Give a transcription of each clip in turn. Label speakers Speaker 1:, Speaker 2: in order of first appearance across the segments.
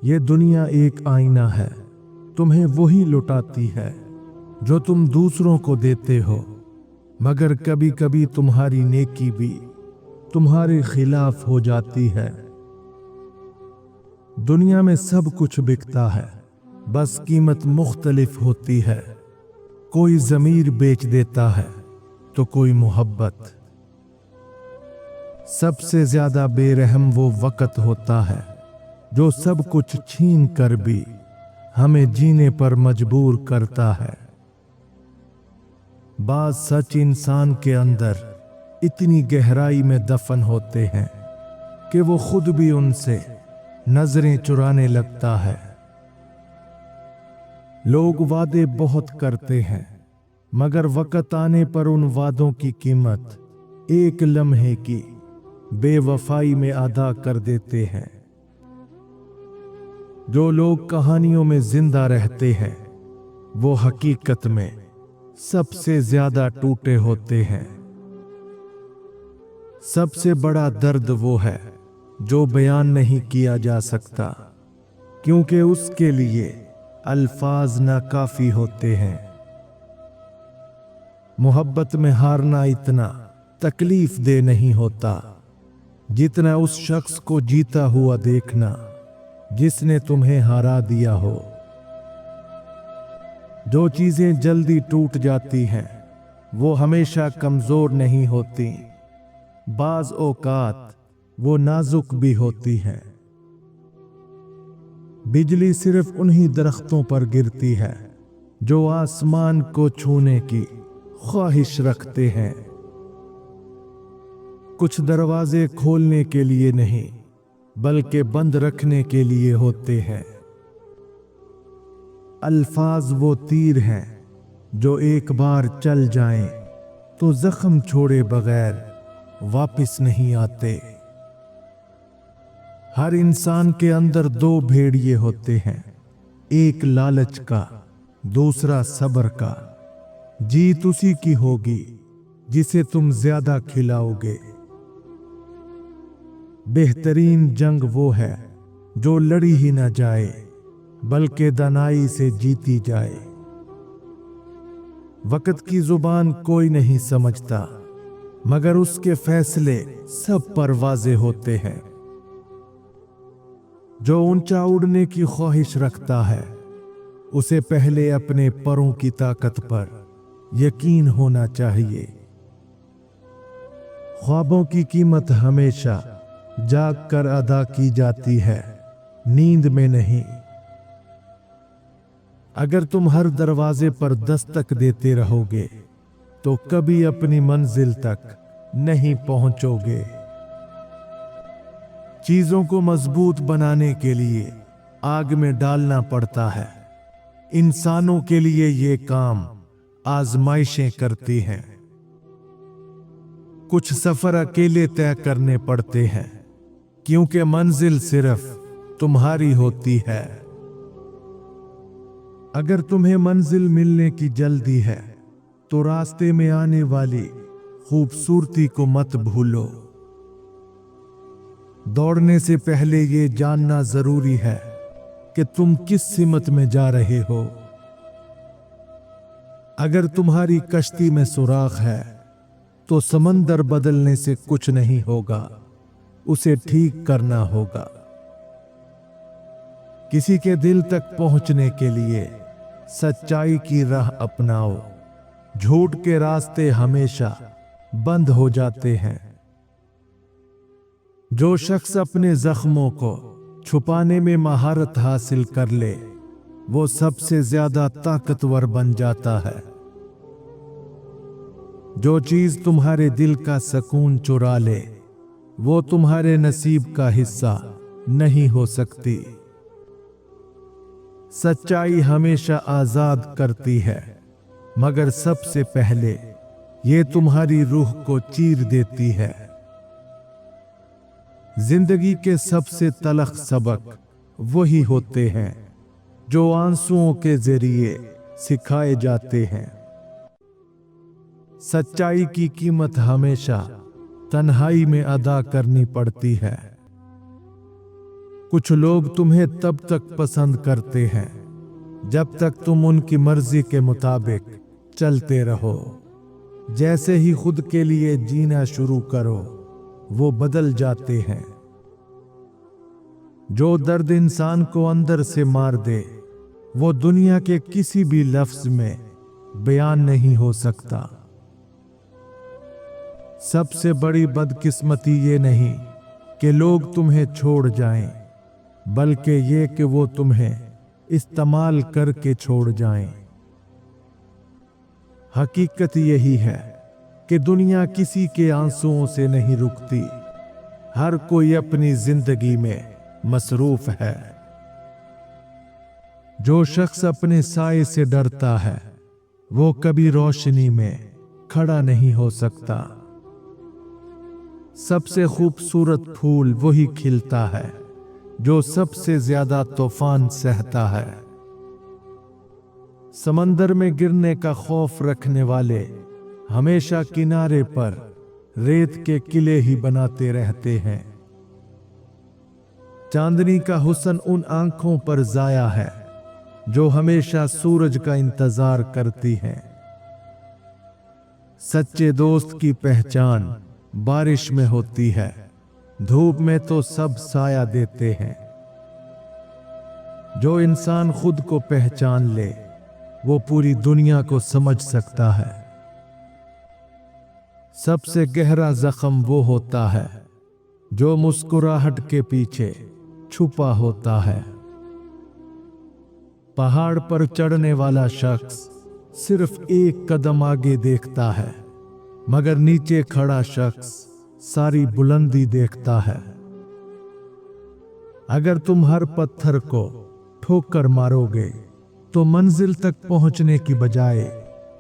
Speaker 1: ये दुनिया एक आईना है, तुम्हें वही लुटाती है जो तुम दूसरों को देते हो, मगर कभी कभी तुम्हारी नेकी भी तुम्हारे खिलाफ हो जाती है। दुनिया में सब कुछ बिकता है, बस कीमत मुख्तलिफ होती है। कोई ज़मीर बेच देता है तो कोई मोहब्बत। सबसे ज्यादा बेरहम वो वक्त होता है जो सब कुछ छीन कर भी हमें जीने पर मजबूर करता है। बाज़ सच इंसान के अंदर इतनी गहराई में दफन होते हैं कि वो खुद भी उनसे नजरें चुराने लगता है। लोग वादे बहुत करते हैं, मगर वक्त आने पर उन वादों की कीमत एक लम्हे की बेवफाई में अदा कर देते हैं। जो लोग कहानियों में जिंदा रहते हैं वो हकीकत में सबसे ज्यादा टूटे होते हैं। सबसे बड़ा दर्द वो है जो बयान नहीं किया जा सकता, क्योंकि उसके लिए अल्फाज नाकाफी होते हैं। मोहब्बत में हारना इतना तकलीफ दे नहीं होता जितना उस शख्स को जीता हुआ देखना जिसने तुम्हें हारा दिया हो। जो चीजें जल्दी टूट जाती हैं वो हमेशा कमजोर नहीं होती, बाज औकात वो नाजुक भी होती हैं। बिजली सिर्फ उन्हीं दरख्तों पर गिरती है जो आसमान को छूने की ख्वाहिश रखते हैं। कुछ दरवाजे खोलने के लिए नहीं बल्कि बंद रखने के लिए होते हैं। अल्फाज वो तीर हैं जो एक बार चल जाएं तो जख्म छोड़े बगैर वापस नहीं आते। हर इंसान के अंदर दो भेड़िए होते हैं, एक लालच का, दूसरा सब्र का। जीत उसी की होगी जिसे तुम ज्यादा खिलाओगे। बेहतरीन जंग वो है जो लड़ी ही न जाए बल्कि दानाई से जीती जाए। वक्त की जुबान कोई नहीं समझता, मगर उसके फैसले सब पर वाज़े होते हैं। जो ऊंचा उड़ने की ख्वाहिश रखता है उसे पहले अपने परों की ताकत पर यकीन होना चाहिए। ख्वाबों की कीमत हमेशा जाग कर अदा की जाती है, नींद में नहीं। अगर तुम हर दरवाजे पर दस्तक देते रहोगे तो कभी अपनी मंजिल तक नहीं पहुंचोगे। चीजों को मजबूत बनाने के लिए आग में डालना पड़ता है। इंसानों के लिए ये काम आजमाइशें करती हैं। कुछ सफर अकेले तय करने पड़ते हैं, क्योंकि मंजिल सिर्फ तुम्हारी होती है। अगर तुम्हें मंजिल मिलने की जल्दी है तो रास्ते में आने वाली खूबसूरती को मत भूलो। दौड़ने से पहले ये जानना जरूरी है कि तुम किस सिमत में जा रहे हो। अगर तुम्हारी कश्ती में सुराख है तो समंदर बदलने से कुछ नहीं होगा, उसे ठीक करना होगा। किसी के दिल तक पहुंचने के लिए सच्चाई की राह अपनाओ। झूठ के रास्ते हमेशा बंद हो जाते हैं। जो शख्स अपने जख्मों को छुपाने में महारत हासिल कर ले वो सबसे ज्यादा ताकतवर बन जाता है। जो चीज तुम्हारे दिल का सुकून चुरा ले वो तुम्हारे नसीब का हिस्सा नहीं हो सकती। सच्चाई हमेशा आजाद करती है, मगर सबसे पहले ये तुम्हारी रूह को चीर देती है। जिंदगी के सबसे तलख सबक वही होते हैं जो आंसुओं के जरिए सिखाए जाते हैं। सच्चाई की कीमत हमेशा तन्हाई में अदा करनी पड़ती है। कुछ लोग तुम्हें तब तक पसंद करते हैं जब तक तुम उनकी मर्जी के मुताबिक चलते रहो। जैसे ही खुद के लिए जीना शुरू करो वो बदल जाते हैं। जो दर्द इंसान को अंदर से मार दे वो दुनिया के किसी भी लफ्ज में बयान नहीं हो सकता। सबसे बड़ी बदकिस्मती ये नहीं कि लोग तुम्हें छोड़ जाएं, बल्कि ये कि वो तुम्हें इस्तेमाल करके छोड़ जाएं। हकीकत यही है कि दुनिया किसी के आंसुओं से नहीं रुकती। हर कोई अपनी जिंदगी में मसरूफ है। जो शख्स अपने साए से डरता है वो कभी रोशनी में खड़ा नहीं हो सकता। सबसे खूबसूरत फूल वही खिलता है जो सबसे ज्यादा तूफान सहता है। समंदर में गिरने का खौफ रखने वाले हमेशा किनारे पर रेत के किले ही बनाते रहते हैं। चांदनी का हुस्न उन आंखों पर जाया है जो हमेशा सूरज का इंतजार करती हैं। सच्चे दोस्त की पहचान बारिश में होती है, धूप में तो सब साया देते हैं। जो इंसान खुद को पहचान ले वो पूरी दुनिया को समझ सकता है। सबसे गहरा जख्म वो होता है जो मुस्कुराहट के पीछे छुपा होता है। पहाड़ पर चढ़ने वाला शख्स सिर्फ एक कदम आगे देखता है, मगर नीचे खड़ा शख्स सारी बुलंदी देखता है। अगर तुम हर पत्थर को ठोकर मारोगे तो मंजिल तक पहुंचने की बजाय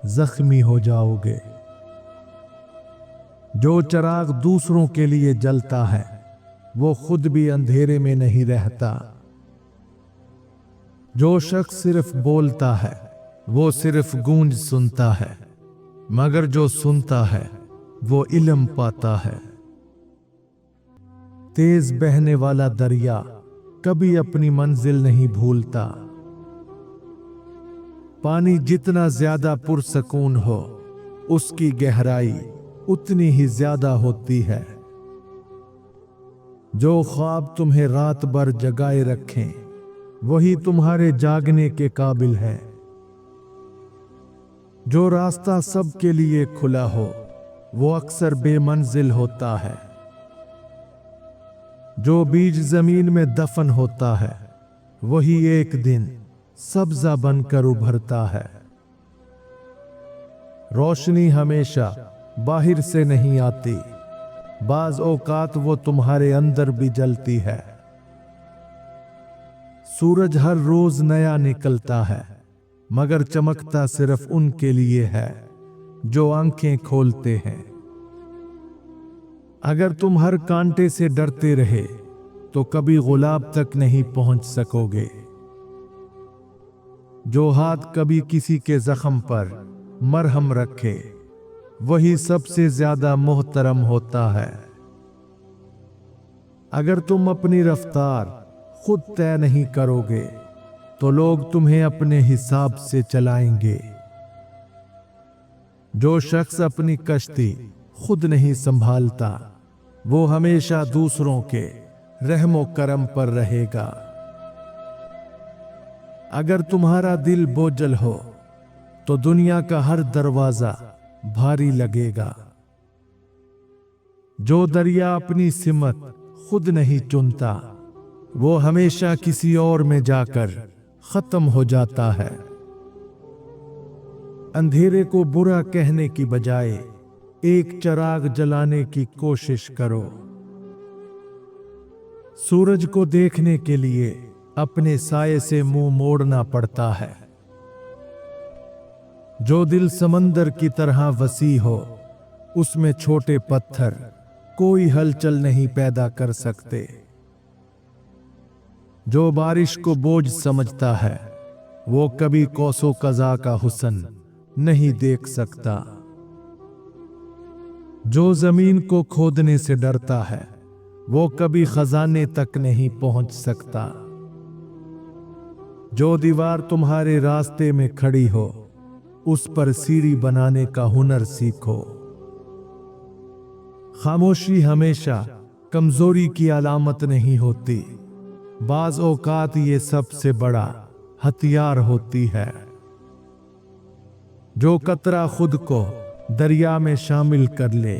Speaker 1: जख्मी हो जाओगे। जो चिराग दूसरों के लिए जलता है वो खुद भी अंधेरे में नहीं रहता। जो शख्स सिर्फ बोलता है वो सिर्फ गूंज सुनता है, मगर जो सुनता है वो इल्म पाता है। तेज बहने वाला दरिया कभी अपनी मंजिल नहीं भूलता। पानी जितना ज्यादा पुरसकून हो उसकी गहराई उतनी ही ज्यादा होती है। जो ख्वाब तुम्हें रात भर जगाए रखें वही तुम्हारे जागने के काबिल है। जो रास्ता सबके लिए खुला हो वो अक्सर बेमंजिल होता है। जो बीज जमीन में दफन होता है वही एक दिन सब्जा बनकर उभरता है। रोशनी हमेशा बाहर से नहीं आती, बाज औकात वो तुम्हारे अंदर भी जलती है। सूरज हर रोज नया निकलता है, मगर चमकता सिर्फ उनके लिए है जो आंखें खोलते हैं। अगर तुम हर कांटे से डरते रहे तो कभी गुलाब तक नहीं पहुंच सकोगे। जो हाथ कभी किसी के जख्म पर मरहम रखे वही सबसे ज्यादा मोहतरम होता है। अगर तुम अपनी रफ्तार खुद तय नहीं करोगे तो लोग तुम्हें अपने हिसाब से चलाएंगे। जो शख्स अपनी कश्ती खुद नहीं संभालता वो हमेशा दूसरों के रहमो करम पर रहेगा। अगर तुम्हारा दिल बोझल हो तो दुनिया का हर दरवाजा भारी लगेगा। जो दरिया अपनी सिमत खुद नहीं चुनता वो हमेशा किसी और में जाकर खत्म हो जाता है। अंधेरे को बुरा कहने की बजाय एक चिराग जलाने की कोशिश करो। सूरज को देखने के लिए अपने साये से मुंह मोड़ना पड़ता है। जो दिल समंदर की तरह वसी हो उसमें छोटे पत्थर कोई हलचल नहीं पैदा कर सकते। जो बारिश को बोझ समझता है वो कभी कौसो कज़ा का हुस्न नहीं देख सकता। जो जमीन को खोदने से डरता है वो कभी खजाने तक नहीं पहुंच सकता। जो दीवार तुम्हारे रास्ते में खड़ी हो, उस पर सीढ़ी बनाने का हुनर सीखो। खामोशी हमेशा कमजोरी की अलामत नहीं होती, बाज औकात ये सबसे बड़ा हथियार होती है। जो कतरा खुद को दरिया में शामिल कर ले,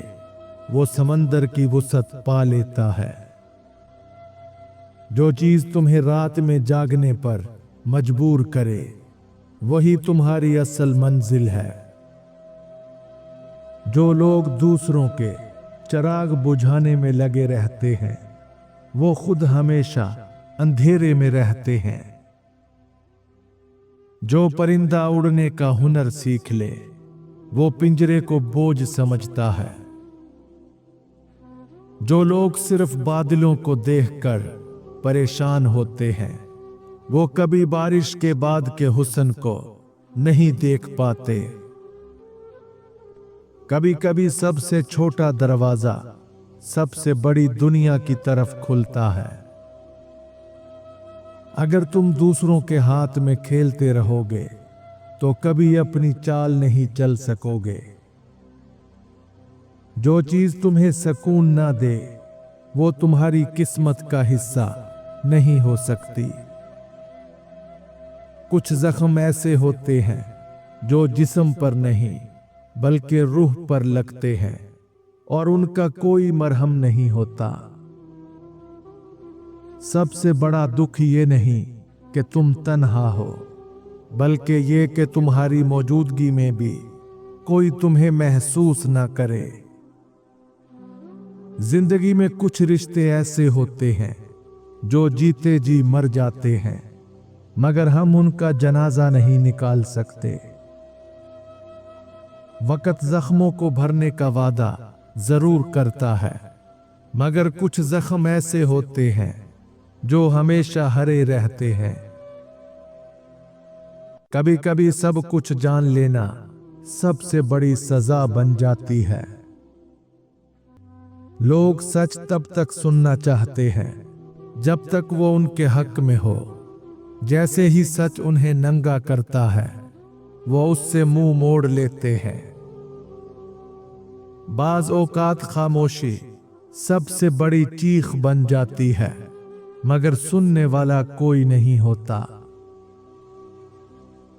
Speaker 1: वो समंदर की वुसअत पा लेता है। जो चीज तुम्हें रात में जागने पर मजबूर करे, वही तुम्हारी असल मंजिल है। जो लोग दूसरों के चिराग बुझाने में लगे रहते हैं, वो खुद हमेशा अंधेरे में रहते हैं। जो परिंदा उड़ने का हुनर सीख ले, वो पिंजरे को बोझ समझता है। जो लोग सिर्फ बादलों को देखकर परेशान होते हैं, वो कभी बारिश के बाद के हुस्न को नहीं देख पाते। कभी कभी सबसे छोटा दरवाजा सबसे बड़ी दुनिया की तरफ खुलता है। अगर तुम दूसरों के हाथ में खेलते रहोगे, तो कभी अपनी चाल नहीं चल सकोगे। जो चीज तुम्हें सुकून ना दे, वो तुम्हारी किस्मत का हिस्सा नहीं हो सकती। कुछ जख्म ऐसे होते हैं जो जिस्म पर नहीं बल्कि रूह पर लगते हैं, और उनका कोई मरहम नहीं होता। सबसे बड़ा दुख ये नहीं कि तुम तन्हा हो, बल्कि ये कि तुम्हारी मौजूदगी में भी कोई तुम्हें महसूस ना करे। जिंदगी में कुछ रिश्ते ऐसे होते हैं जो जीते जी मर जाते हैं, मगर हम उनका जनाजा नहीं निकाल सकते। वक्त जख्मों को भरने का वादा जरूर करता है, मगर कुछ जख्म ऐसे होते हैं जो हमेशा हरे रहते हैं। कभी कभी सब कुछ जान लेना सबसे बड़ी सजा बन जाती है। लोग सच तब तक सुनना चाहते हैं जब तक वो उनके हक में हो। जैसे ही सच उन्हें नंगा करता है, वो उससे मुंह मोड़ लेते हैं। बाज औकात खामोशी सबसे बड़ी चीख बन जाती है, मगर सुनने वाला कोई नहीं होता।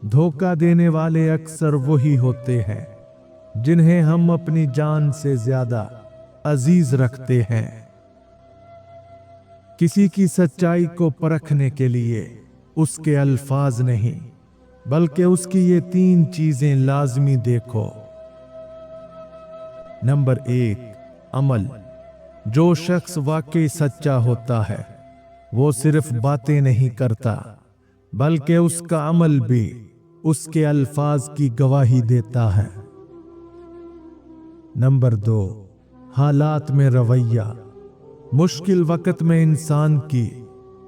Speaker 1: धोखा देने वाले अक्सर वही होते हैं जिन्हें हम अपनी जान से ज्यादा अजीज रखते हैं। किसी की सच्चाई को परखने के लिए उसके अल्फाज नहीं, बल्कि उसकी ये 3 चीजें लाजमी देखो। नंबर 1, अमल। जो शख्स वाकई सच्चा होता है, वो सिर्फ बातें नहीं करता, बल्कि उसका अमल भी उसके अल्फाज की गवाही देता है। नंबर 2, हालात में रवैया। मुश्किल वक्त में इंसान की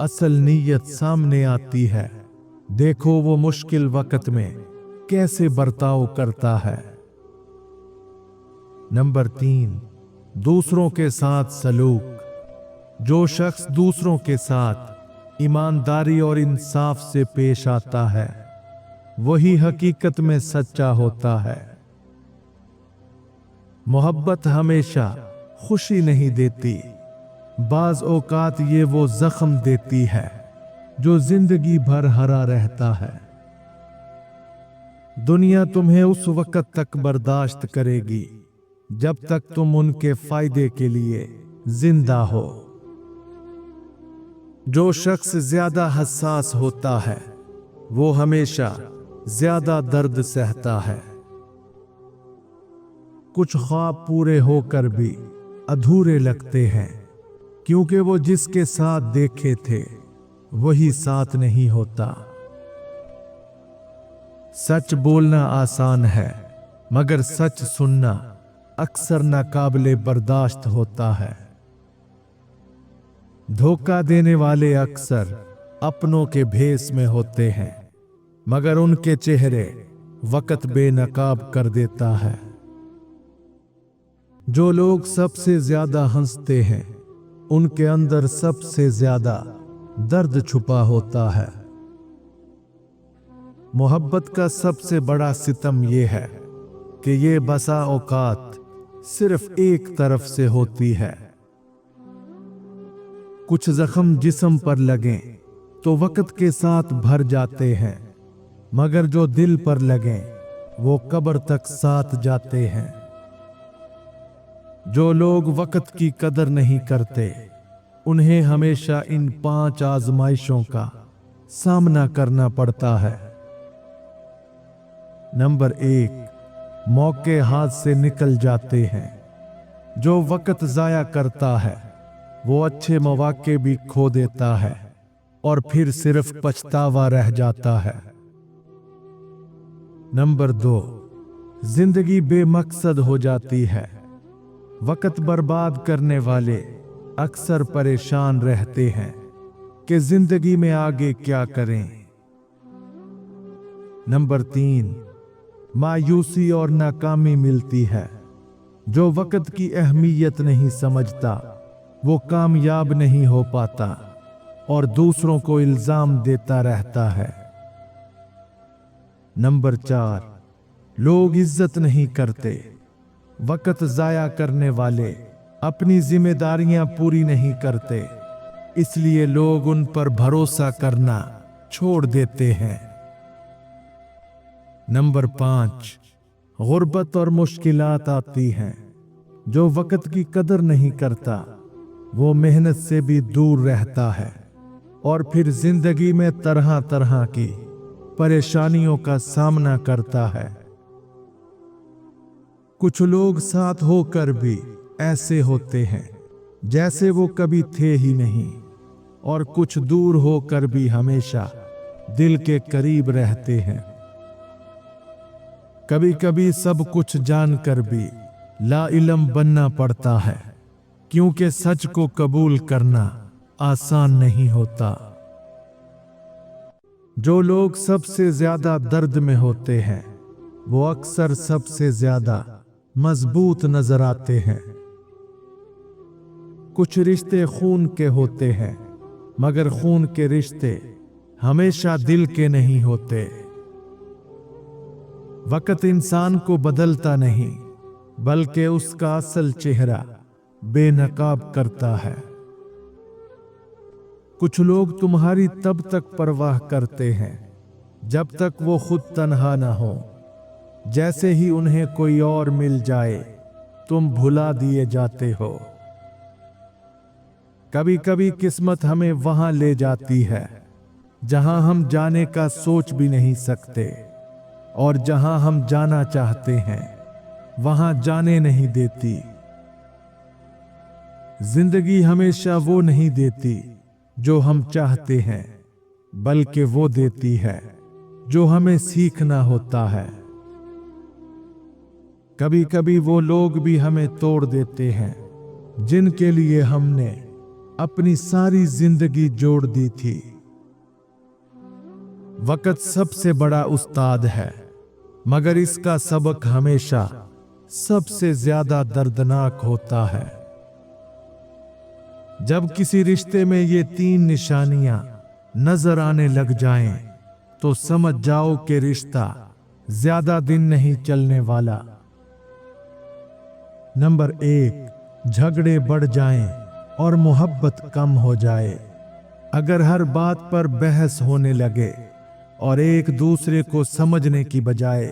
Speaker 1: असल नीयत सामने आती है। देखो वो मुश्किल वक्त में कैसे बर्ताव करता है। नंबर 3, दूसरों के साथ सलूक। जो शख्स दूसरों के साथ ईमानदारी और इंसाफ से पेश आता है, वही हकीकत में सच्चा होता है। मोहब्बत हमेशा खुशी नहीं देती, बाज औकात ये वो जख्म देती है जो जिंदगी भर हरा रहता है। दुनिया तुम्हें उस वक्त तक बर्दाश्त करेगी जब तक तुम उनके फायदे के लिए जिंदा हो। जो शख्स ज्यादा हसास होता है, वो हमेशा ज्यादा दर्द सहता है। कुछ ख्वाब पूरे होकर भी अधूरे लगते हैं, क्योंकि वो जिसके साथ देखे थे वही साथ नहीं होता। सच बोलना आसान है, मगर सच सुनना अक्सर नाकाबिले बर्दाश्त होता है। धोखा देने वाले अक्सर अपनों के भेस में होते हैं, मगर उनके चेहरे वक्त बेनकाब कर देता है। जो लोग सबसे ज्यादा हंसते हैं, उनके अंदर सबसे ज्यादा दर्द छुपा होता है। मोहब्बत का सबसे बड़ा सितम यह है कि ये बसा औकात सिर्फ एक तरफ से होती है। कुछ जख्म जिस्म पर लगें तो वक्त के साथ भर जाते हैं, मगर जो दिल पर लगें वो कब्र तक साथ जाते हैं। जो लोग वक्त की कदर नहीं करते, उन्हें हमेशा इन 5 आजमाइशों का सामना करना पड़ता है। नंबर 1, मौके हाथ से निकल जाते हैं। जो वक्त जाया करता है वो अच्छे मौके भी खो देता है और फिर सिर्फ पछतावा रह जाता है। नंबर 2, जिंदगी बेमकसद हो जाती है। वक्त बर्बाद करने वाले अक्सर परेशान रहते हैं कि जिंदगी में आगे क्या करें। नंबर 3, मायूसी और नाकामी मिलती है। जो वक्त की अहमियत नहीं समझता वो कामयाब नहीं हो पाता और दूसरों को इल्जाम देता रहता है। नंबर 4, लोग इज्जत नहीं करते। वक्त जाया करने वाले अपनी जिम्मेदारियां पूरी नहीं करते, इसलिए लोग उन पर भरोसा करना छोड़ देते हैं। नंबर 5, गुर्बत और मुश्किलात आती हैं। जो वक्त की कदर नहीं करता वो मेहनत से भी दूर रहता है और फिर जिंदगी में तरह तरह की परेशानियों का सामना करता है। कुछ लोग साथ होकर भी ऐसे होते हैं जैसे वो कभी थे ही नहीं, और कुछ दूर होकर भी हमेशा दिल के करीब रहते हैं। कभी कभी सब कुछ जानकर भी लाइल्म बनना पड़ता है, क्योंकि सच को कबूल करना आसान नहीं होता। जो लोग सबसे ज्यादा दर्द में होते हैं वो अक्सर सबसे ज्यादा मजबूत नजर आते हैं। कुछ रिश्ते खून के होते हैं, मगर खून के रिश्ते हमेशा दिल के नहीं होते। वक्त इंसान को बदलता नहीं, बल्कि उसका असल चेहरा बेनकाब करता है। कुछ लोग तुम्हारी तब तक परवाह करते हैं जब तक वो खुद तन्हा ना हो। जैसे ही उन्हें कोई और मिल जाए तुम भुला दिए जाते हो। कभी कभी किस्मत हमें वहां ले जाती है जहां हम जाने का सोच भी नहीं सकते, और जहां हम जाना चाहते हैं वहां जाने नहीं देती। जिंदगी हमेशा वो नहीं देती जो हम चाहते हैं, बल्कि वो देती है जो हमें सीखना होता है। कभी कभी वो लोग भी हमें तोड़ देते हैं जिनके लिए हमने अपनी सारी जिंदगी जोड़ दी थी। वक्त सबसे बड़ा उस्ताद है, मगर इसका सबक हमेशा सबसे ज्यादा दर्दनाक होता है। जब किसी रिश्ते में ये 3 निशानियां नजर आने लग जाएं, तो समझ जाओ कि रिश्ता ज्यादा दिन नहीं चलने वाला। नंबर 1, झगड़े बढ़ जाएं और मोहब्बत कम हो जाए। अगर हर बात पर बहस होने लगे और एक दूसरे को समझने की बजाय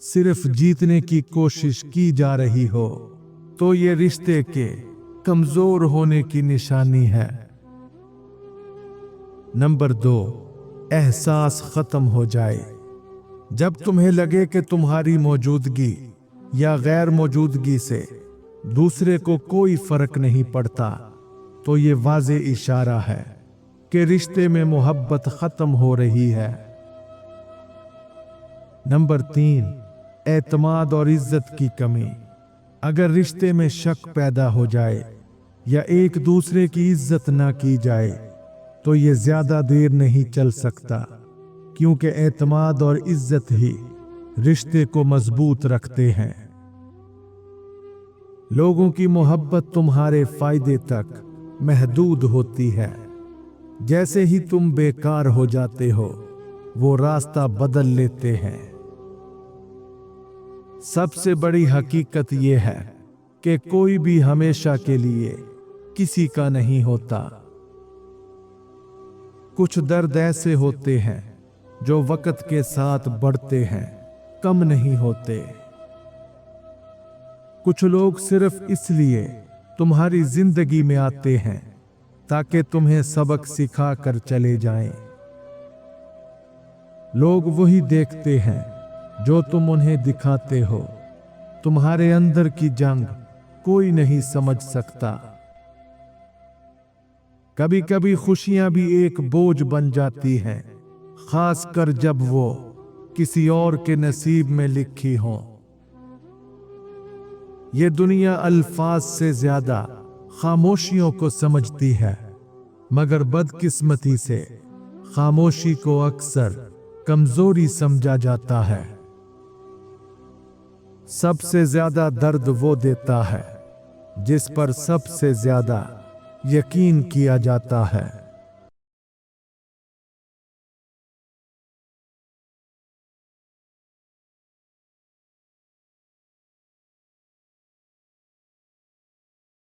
Speaker 1: सिर्फ जीतने की कोशिश की जा रही हो, तो ये रिश्ते के कमजोर होने की निशानी है। नंबर 2, एहसास खत्म हो जाए। जब तुम्हें लगे कि तुम्हारी मौजूदगी या गैर मौजूदगी से दूसरे को कोई फर्क नहीं पड़ता, तो ये वाज़े इशारा है कि रिश्ते में मोहब्बत खत्म हो रही है। नंबर 3, एतमाद और इज्जत की कमी। अगर रिश्ते में शक पैदा हो जाए या एक दूसरे की इज्जत ना की जाए, तो ये ज्यादा देर नहीं चल सकता, क्योंकि एतमाद और इज्जत ही रिश्ते को मजबूत रखते हैं। लोगों की मोहब्बत तुम्हारे फायदे तक महदूद होती है। जैसे ही तुम बेकार हो जाते हो, वो रास्ता बदल लेते हैं। सबसे बड़ी हकीकत यह है कि कोई भी हमेशा के लिए किसी का नहीं होता। कुछ दर्द ऐसे होते हैं जो वक्त के साथ बढ़ते हैं, कम नहीं होते। कुछ लोग सिर्फ इसलिए तुम्हारी जिंदगी में आते हैं ताकि तुम्हें सबक सिखा कर चले जाएं। लोग वही देखते हैं जो तुम उन्हें दिखाते हो। तुम्हारे अंदर की जंग कोई नहीं समझ सकता। कभी कभी खुशियां भी एक बोझ बन जाती हैं, खास कर जब वो किसी और के नसीब में लिखी हो। ये दुनिया अल्फाज से ज्यादा खामोशियों को समझती है, मगर बदकिस्मती से खामोशी को अक्सर कमजोरी समझा जाता है। सबसे ज्यादा दर्द वो देता है जिस पर सबसे ज्यादा यकीन किया जाता है।